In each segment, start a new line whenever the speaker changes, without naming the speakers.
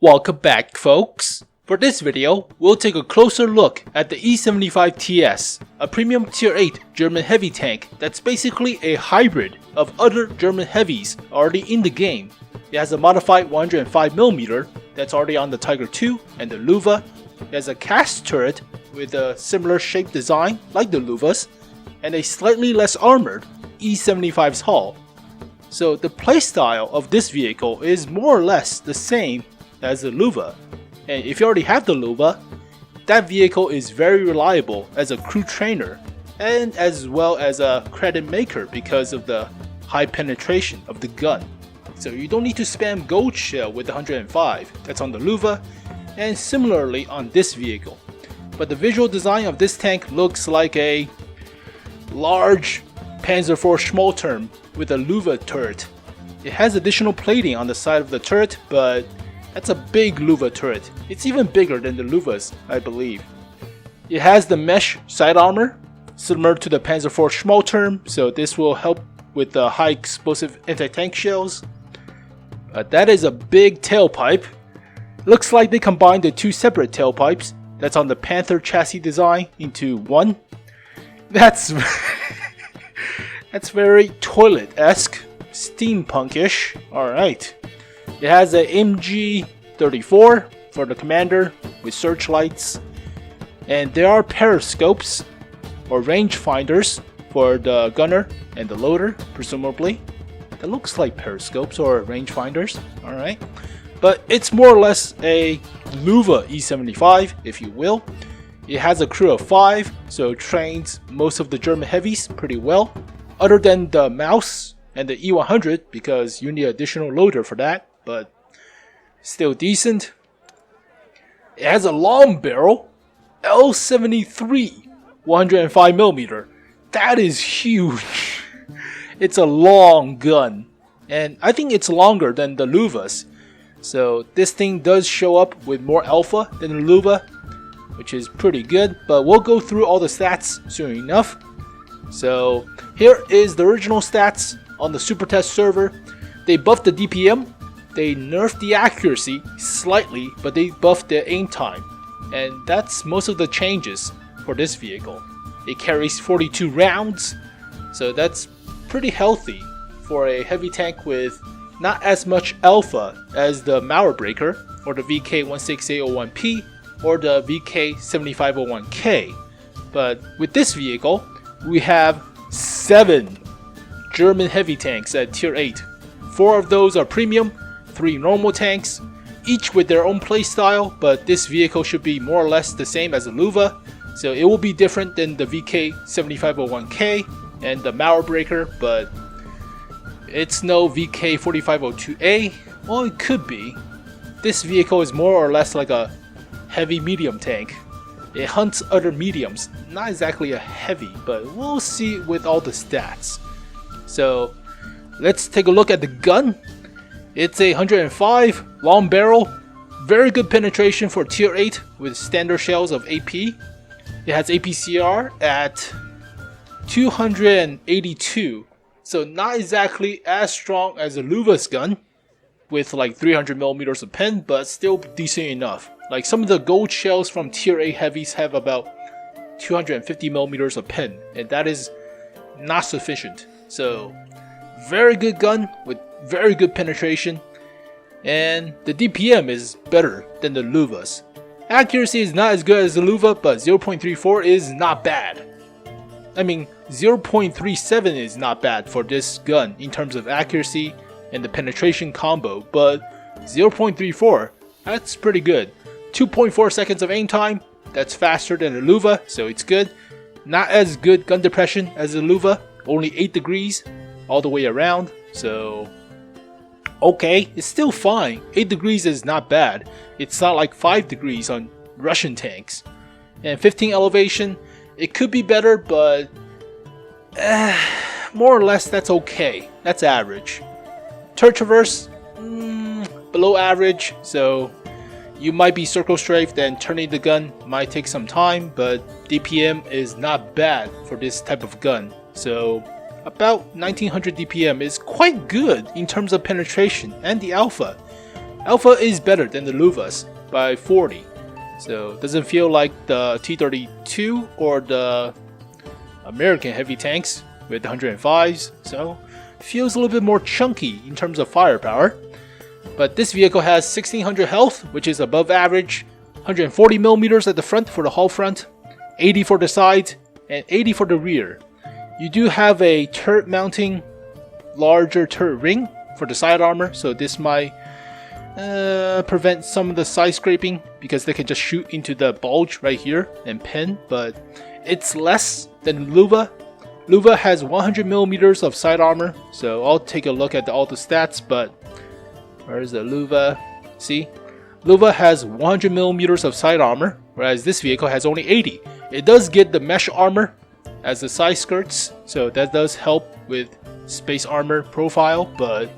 Welcome back, folks! For this video, we'll take a closer look at the E75 TS, a premium tier 8 German heavy tank that's basically a hybrid of other German heavies already in the game. It has a modified 105mm that's already on the Tiger II and the Luva. It has a cast turret with a similar shape design like the Luvas, and a slightly less armored E75's hull. So the playstyle of this vehicle is more or less the same as the Luva, and if you already have the Luva, that vehicle is very reliable as a crew trainer and as well as a credit maker because of the high penetration of the gun. So you don't need to spam gold shell with the 105 that's on the Luva, and similarly on this vehicle. But the visual design of this tank looks like a large Panzer IV Schmalturm with a Luva turret. It has additional plating on the side of the turret, but that's a big Luva turret. It's even bigger than the Luvas, I believe. It has the mesh side armor, similar to the Panzer IV Schmalturm, so this will help with the high explosive anti-tank shells. That is a big tailpipe. Looks like they combined the two separate tailpipes that's on the Panther chassis design into one. That's that's very toilet-esque, steampunk-ish. Alright. It has a MG34 for the commander with searchlights, and there are periscopes or rangefinders for the gunner and the loader, presumably. That looks like periscopes or rangefinders, alright. But it's more or less a Luva E75, if you will. It has a crew of 5, so it trains most of the German heavies pretty well, other than the mouse and the E100 because you need an additional loader for that, but still decent. It has a long barrel, L73 105mm. That is huge. It's a long gun, and I think it's longer than the Luvas. So this thing does show up with more alpha than the Luva, which is pretty good, but we'll go through all the stats soon enough. So here is the original stats on the Super Test server. They buffed the DPM, they nerfed the accuracy slightly, but they buffed the aim time, and that's most of the changes for this vehicle. It carries 42 rounds, so that's pretty healthy for a heavy tank with not as much alpha as the Mauer Breaker or the VK16801P or the VK7501K. But with this vehicle, we have 7 German heavy tanks at tier 8. 4 of those are premium, 3 normal tanks, each with their own playstyle, but this vehicle should be more or less the same as the Luva, so it will be different than the VK7501K and the Mauer Breaker, but it's no VK4502A. Well, it could be. This vehicle is more or less like a heavy medium tank. It hunts other mediums, not exactly a heavy, but we'll see with all the stats. So let's take a look at the gun. It's a 105 long barrel, very good penetration for tier 8 with standard shells of AP. It has APCR at 282, so not exactly as strong as a Luva's gun with like 300mm of pen, but still decent enough. Like some of the gold shells from tier 8 heavies have about 250mm of pen, and that is not sufficient. So very good gun with very good penetration, and the DPM is better than the Luvas. Accuracy is not as good as the Luva, but 0.34 is not bad. I mean, 0.37 is not bad for this gun in terms of accuracy and the penetration combo, but 0.34, that's pretty good. 2.4 seconds of aim time, that's faster than the Luva, so it's good. Not as good gun depression as the Luva, only 8 degrees all the way around, so okay, it's still fine. 8 degrees is not bad. It's not like 5 degrees on Russian tanks. And 15 elevation, it could be better, but more or less that's okay. That's average. Turret traverse, below average, so you might be circle strafed and turning the gun might take some time, but DPM is not bad for this type of gun. So about 1900 DPM is quite good in terms of penetration and the alpha. Alpha is better than the Luvas by 40. So it doesn't feel like the T-32 or the American heavy tanks with the 105s. So it feels a little bit more chunky in terms of firepower. But this vehicle has 1600 health, which is above average, 140 millimeters at the front for the hull front, 80 for the sides, and 80 for the rear. You do have a turret mounting larger turret ring for the side armor, so this might prevent some of the side scraping because they can just shoot into the bulge right here and pin, but it's less than Luva. Luva has 100 millimeters of side armor, so I'll take a look at all the stats, but where's the Luva? See? Luva has 100 millimeters of side armor, whereas this vehicle has only 80. It does get the mesh armor as the side skirts, so that does help with space armor profile, but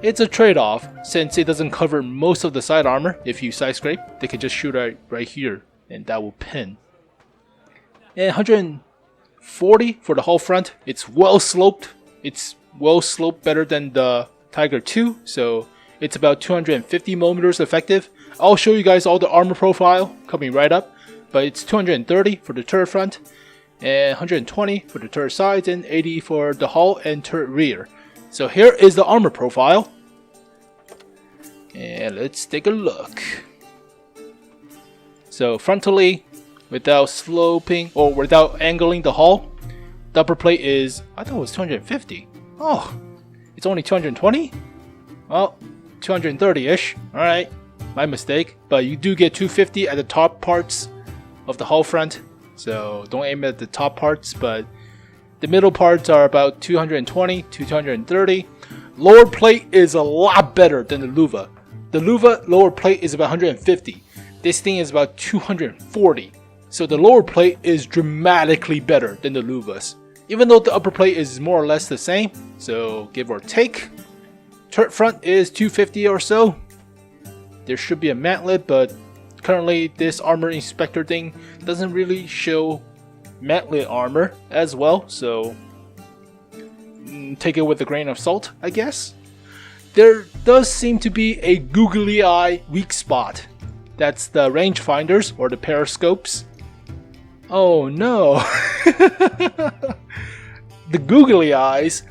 it's a trade-off since it doesn't cover most of the side armor. If you side scrape, they can just shoot right here and that will pin. And 140 for the hull front. It's well sloped. It's well sloped better than the Tiger 2, so it's about 250 millimeters effective. I'll show you guys all the armor profile coming right up, but it's 230 for the turret front, and 120 for the turret sides, and 80 for the hull and turret rear. So here is the armor profile, and let's take a look. So frontally, without sloping or without angling the hull, the upper plate is, I thought it was 250. Oh, it's only 220? Well, 230-ish. Alright, my mistake. But you do get 250 at the top parts of the hull front, so don't aim at the top parts, but the middle parts are about 220 to 230. Lower plate is a lot better than the Luva. The Luva lower plate is about 150. This thing is about 240. So the lower plate is dramatically better than the Luvas, even though the upper plate is more or less the same, so give or take. Turret front is 250 or so. There should be a mantlet, but currently this armor inspector thing doesn't really show mantlet armor as well, so take it with a grain of salt, I guess. There does seem to be a googly eye weak spot. That's the rangefinders or the periscopes. Oh no! The googly eyes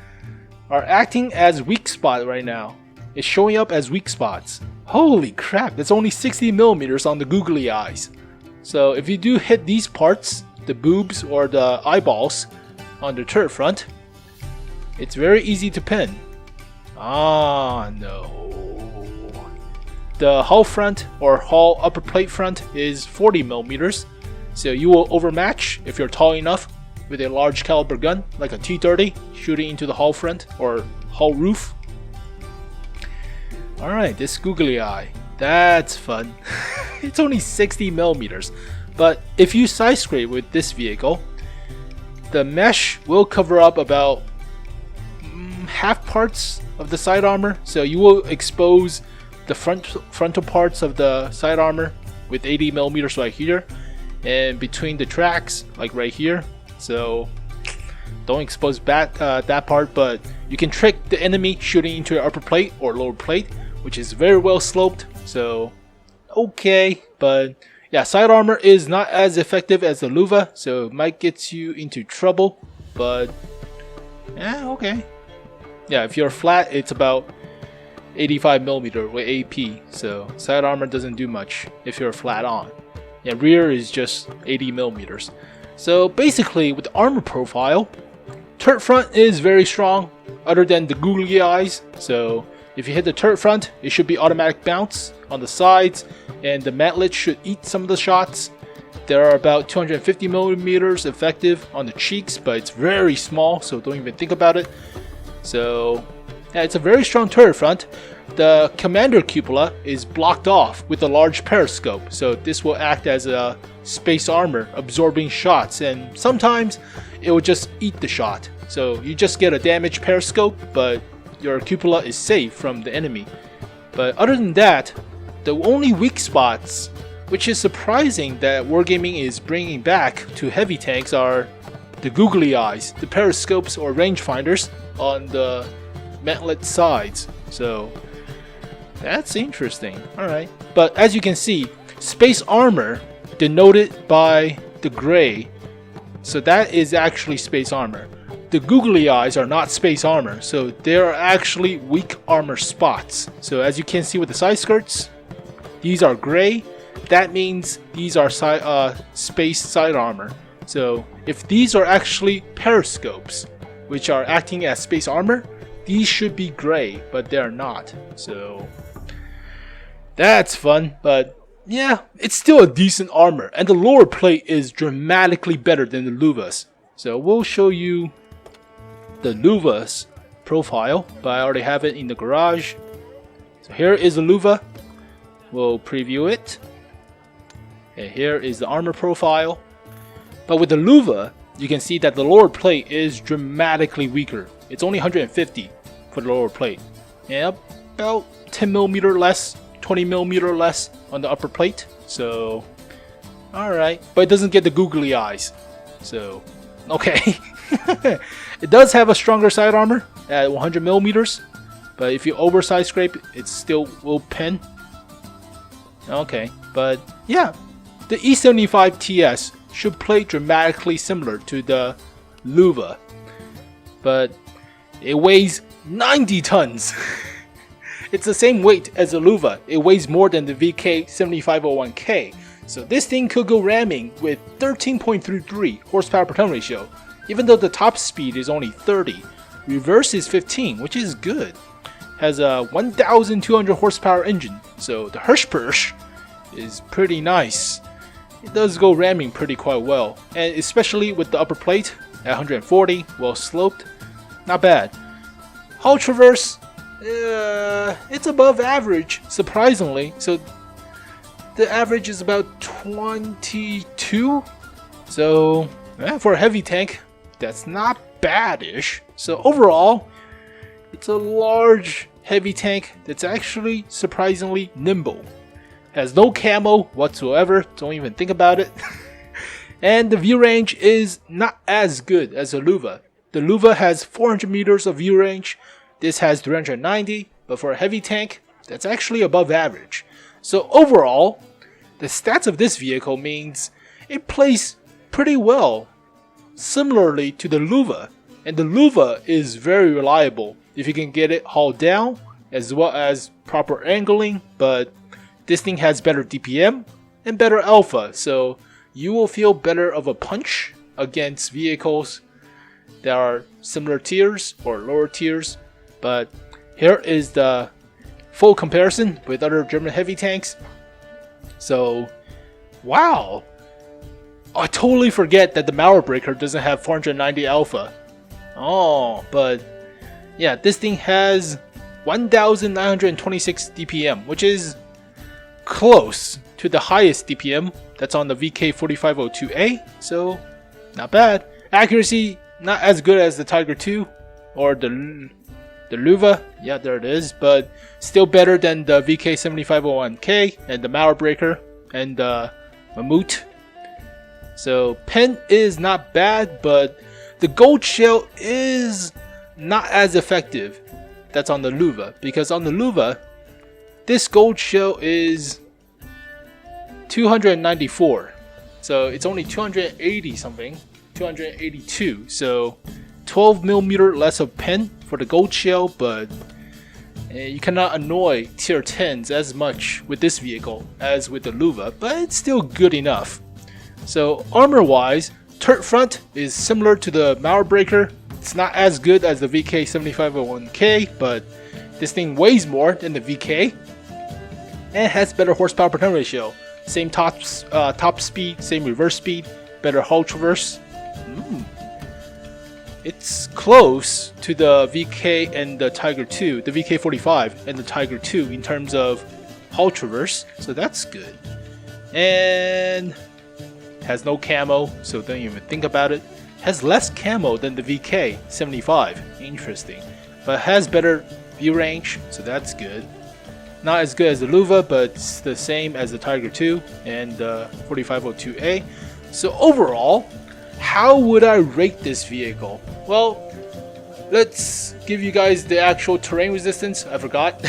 are acting as weak spot right now. It's showing up as weak spots. Holy crap, that's only 60 millimeters on the googly eyes. So if you do hit these parts, the boobs or the eyeballs on the turret front, it's very easy to pin. Ah no. The hull front or hull upper plate front is 40 millimeters. So you will overmatch if you're tall enough with a large caliber gun like a T-30 shooting into the hull front or hull roof. Alright, this googly eye, that's fun. It's only 60 millimeters, but if you side scrape with this vehicle, the mesh will cover up about half parts of the side armor, so you will expose the frontal parts of the side armor with 80 millimeters right here, and between the tracks, like right here. So don't expose that part, but you can trick the enemy shooting into your upper plate or lower plate, which is very well sloped. So okay, but yeah, side armor is not as effective as the Luva, so it might get you into trouble, but yeah, okay. Yeah, if you're flat, it's about 85 millimeter with AP, so side armor doesn't do much if you're flat on. Yeah, rear is just 80 millimeters. So basically, with the armor profile, turret front is very strong, other than the googly eyes. So if you hit the turret front, it should be automatic bounce on the sides, and the mantlet should eat some of the shots. There are about 250 millimeters effective on the cheeks, but it's very small, so don't even think about it. So yeah, it's a very strong turret front. The commander cupola is blocked off with a large periscope, so this will act as a space armor absorbing shots, and sometimes it will just eat the shot. So you just get a damaged periscope, but your cupola is safe from the enemy. But other than that, the only weak spots, which is surprising that Wargaming is bringing back to heavy tanks, are the googly eyes, the periscopes or rangefinders on the mantlet sides. So That's interesting. Alright. But as you can see, space armor denoted by the gray. So that is actually space armor. The googly eyes are not space armor, so they are actually weak armor spots. So as you can see with the side skirts, these are gray. That means these are space side armor. So if these are actually periscopes, which are acting as space armor, these should be gray, but they're not. So that's fun, but yeah, it's still a decent armor, and the lower plate is dramatically better than the Luvas. So we'll show you the Luvas profile, but I already have it in the garage. So here is the Luva. We'll preview it. And here is the armor profile. But with the Luva, you can see that the lower plate is dramatically weaker. It's only 150 for the lower plate. And about 10mm less, 20mm less on the upper plate. So, alright. But it doesn't get the googly eyes. So, okay. It does have a stronger side armor at 100mm. But if you oversize scrape, it still will pin. Okay, but yeah. The E75 TS should play dramatically similar to the Luva, but it weighs 90 tons. It's the same weight as the Luva. It weighs more than the VK7501K, so this thing could go ramming with 13.33 horsepower per ton ratio, even though the top speed is only 30. Reverse is 15, which is good. Has a 1,200 horsepower engine, so the Hirschpursch is pretty nice. It does go ramming pretty quite well, and especially with the upper plate at 140, well sloped, not bad. Hull traverse, it's above average, surprisingly. So the average is about 22. So for a heavy tank, that's not bad-ish. So overall, it's a large heavy tank that's actually surprisingly nimble. Has no camo whatsoever, don't even think about it. And the view range is not as good as the Luva. The Luva has 400 meters of view range, this has 390, but for a heavy tank, that's actually above average. So overall, the stats of this vehicle means it plays pretty well, similarly to the Luva. And the Luva is very reliable if you can get it hauled down, as well as proper angling, but this thing has better DPM and better alpha, so you will feel better of a punch against vehicles that are similar tiers or lower tiers. But here is the full comparison with other German heavy tanks. So, wow! I totally forget that the Mauerbreaker doesn't have 490 alpha. Oh, but yeah, this thing has 1,926 DPM, which is close to the highest DPM that's on the VK4502A, so not bad. Accuracy not as good as the Tiger 2 or the Luva, yeah, there it is, but still better than the VK7501K and the Mauerbreaker and the Mammut. So pen is not bad, but the gold shell is not as effective that's on the Luva, because on the Luva, this gold shell is 294, so it's only 280 something, 282, so 12mm less of pen for the gold shell, but you cannot annoy tier 10s as much with this vehicle as with the Luva, but it's still good enough. So armor wise, turret front is similar to the Mauerbreaker. It's not as good as the VK7501K, but this thing weighs more than the VK and has better horsepower per ton ratio. Same top speed, same reverse speed, better hull traverse. It's close to the VK and the Tiger 2, the VK45 and the Tiger 2 in terms of hull traverse, so that's good. And has no camo, so don't even think about it. Has less camo than the VK75, interesting, but has better view range, so that's good. Not as good as the Luva, but it's the same as the Tiger 2 and the 4502A. So overall, how would I rate this vehicle? Well, let's give you guys the actual terrain resistance. I forgot.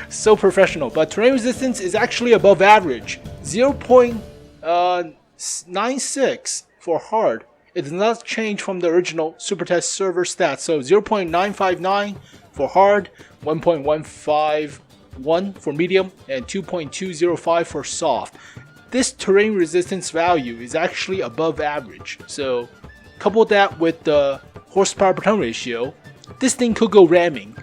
So professional. But terrain resistance is actually above average. 0.96 for hard. It does not change from the original Super Test server stats. So 0.959 for hard, 1.151 for medium, and 2.205 for soft. This terrain resistance value is actually above average. So couple that with the horsepower per ton ratio, this thing could go ramming.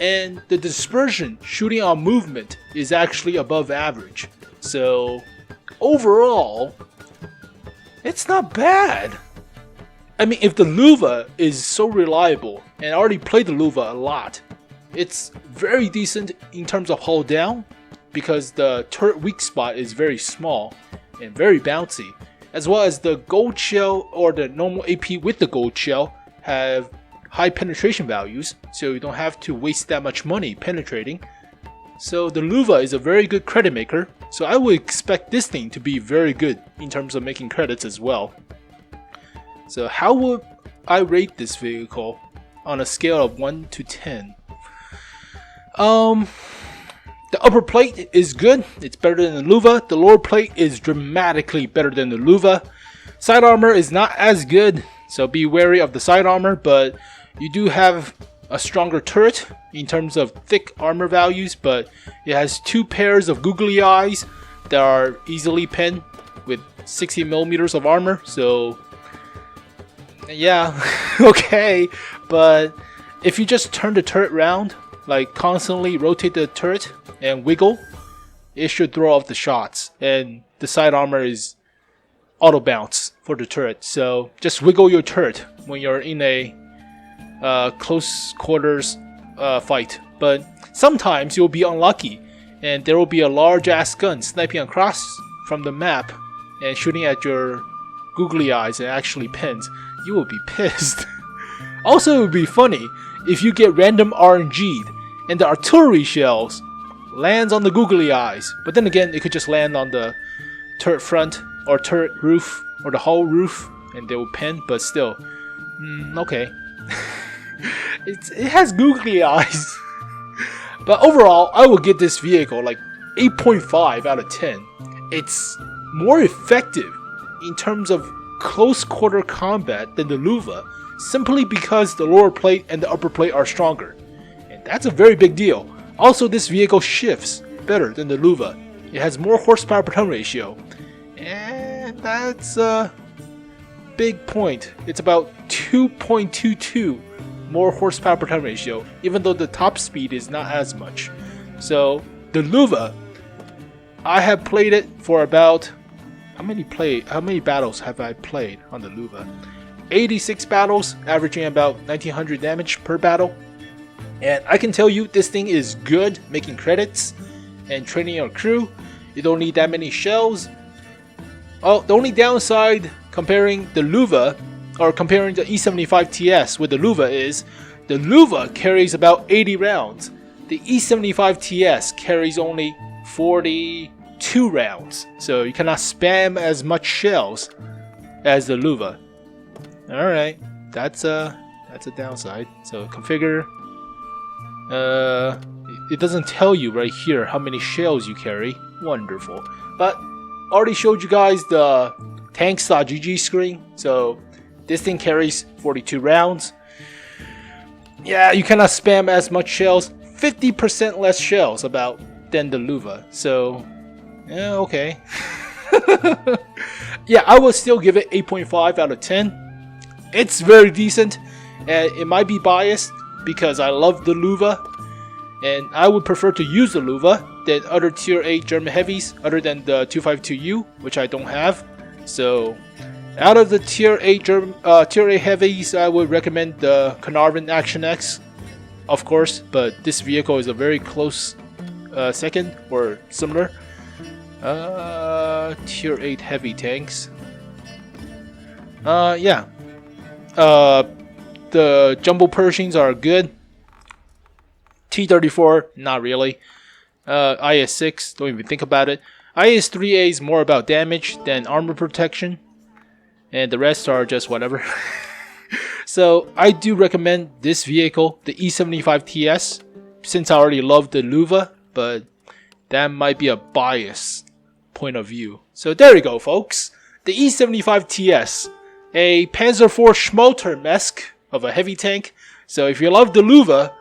And the dispersion shooting on movement is actually above average. So overall, it's not bad. I mean, if the Luva is so reliable, and I already played the Luva a lot, it's very decent in terms of hull down, because the turret weak spot is very small and very bouncy, as well as the gold shell or the normal AP with the gold shell have high penetration values, so you don't have to waste that much money penetrating. So the Luva is a very good credit maker, so I would expect this thing to be very good in terms of making credits as well. So how would I rate this vehicle on a scale of 1 to 10? The upper plate is good, it's better than the Luva. The lower plate is dramatically better than the Luva. Side armor is not as good, so be wary of the side armor, but you do have a stronger turret in terms of thick armor values, but it has 2 pairs of googly eyes that are easily pinned with 60 millimeters of armor, so yeah, okay. But if you just turn the turret around, like constantly rotate the turret and wiggle, it should throw off the shots. And the side armor is auto bounce for the turret, so just wiggle your turret when you're in a close quarters fight. But sometimes you'll be unlucky and there will be a large ass gun sniping across from the map and shooting at your googly eyes and actually pins. You will be pissed. Also, it would be funny if you get random RNG'd and the artillery shells lands on the googly eyes, but then again it could just land on the turret front or turret roof or the hull roof and they will pin, but still, okay. It has googly eyes. But overall, I will give this vehicle like 8.5 out of 10. It's more effective in terms of close quarter combat than the Luva, simply because the lower plate and the upper plate are stronger, and that's a very big deal. Also, this vehicle shifts better than the Luva. It has more horsepower per ton ratio, and that's a big point. It's about 2.22 more horsepower per ton ratio, even though the top speed is not as much. So the Luva, I have played it for about how many battles have I played on the Luva? 86 battles, averaging about 1900 damage per battle. And I can tell you this thing is good making credits and training your crew. You don't need that many shells. Oh, the only downside comparing the Luva or comparing the E75 TS with the Luva is the Luva carries about 80 rounds. The E75 TS carries only 42 rounds, so you cannot spam as much shells as the Luva. Alright, that's a downside. So configure. It doesn't tell you right here how many shells you carry. Wonderful. But already showed you guys the tanks.gg screen. So this thing carries 42 rounds. Yeah, you cannot spam as much shells. 50% less shells about than the Luva. So yeah, okay. Yeah, I would still give it 8.5 out of 10. It's very decent, and it might be biased because I love the Luva, and I would prefer to use the Luva than other tier 8 German heavies other than the 252U, which I don't have. So out of the tier 8 heavies, I would recommend the Carnarvon Action X, of course, but this vehicle is a very close second or similar. Tier 8 heavy tanks. Yeah. The Jumbo Pershings are good. T-34, not really. IS-6, don't even think about it. IS-3A is more about damage than armor protection, and the rest are just whatever. So I do recommend this vehicle, the E75 TS, since I already love the Luva but that might be a biased point of view. So there you go, folks. The E75 TS, a Panzer IV Schmoter-esque of a heavy tank. So if you love the Luva,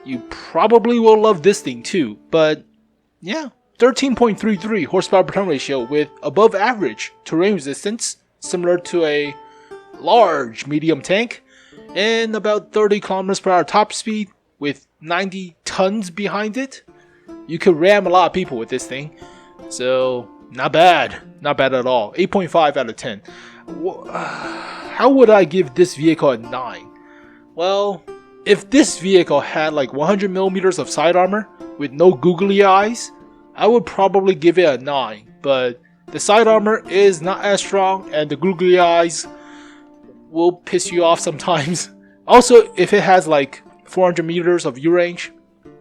you probably will love this thing too. But yeah, 13.33 horsepower per ton ratio with above average terrain resistance, similar to a large medium tank, and about 30 kilometers per hour top speed with 90 tons behind it. You could ram a lot of people with this thing. So not bad at all. 8.5 out of 10. How would I give this vehicle a 9? Well, if this vehicle had like 100 millimeters of side armor with no googly eyes, I would probably give it a 9. But the side armor is not as strong, and the googly eyes will piss you off sometimes. Also, if it has like 400 meters of view range,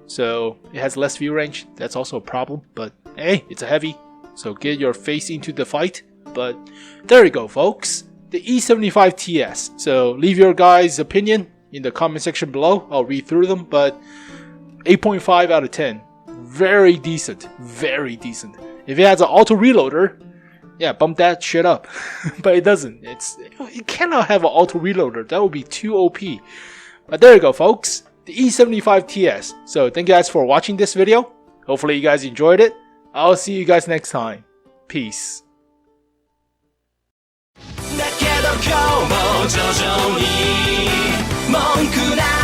so it has less view range, that's also a problem. But hey, it's a heavy, so get your face into the fight. But there you go, folks, the E75 TS. So leave your guys' opinion in the comment section below. I'll read through them. But 8.5 out of 10, very decent, very decent. If it has an auto reloader, yeah, bump that shit up. But it doesn't. It cannot have an auto reloader. That would be too OP. But there you go, folks, the E75 TS. So thank you guys for watching this video. Hopefully you guys enjoyed it. I'll see you guys next time. Peace.
だけど今日も徐々に文句な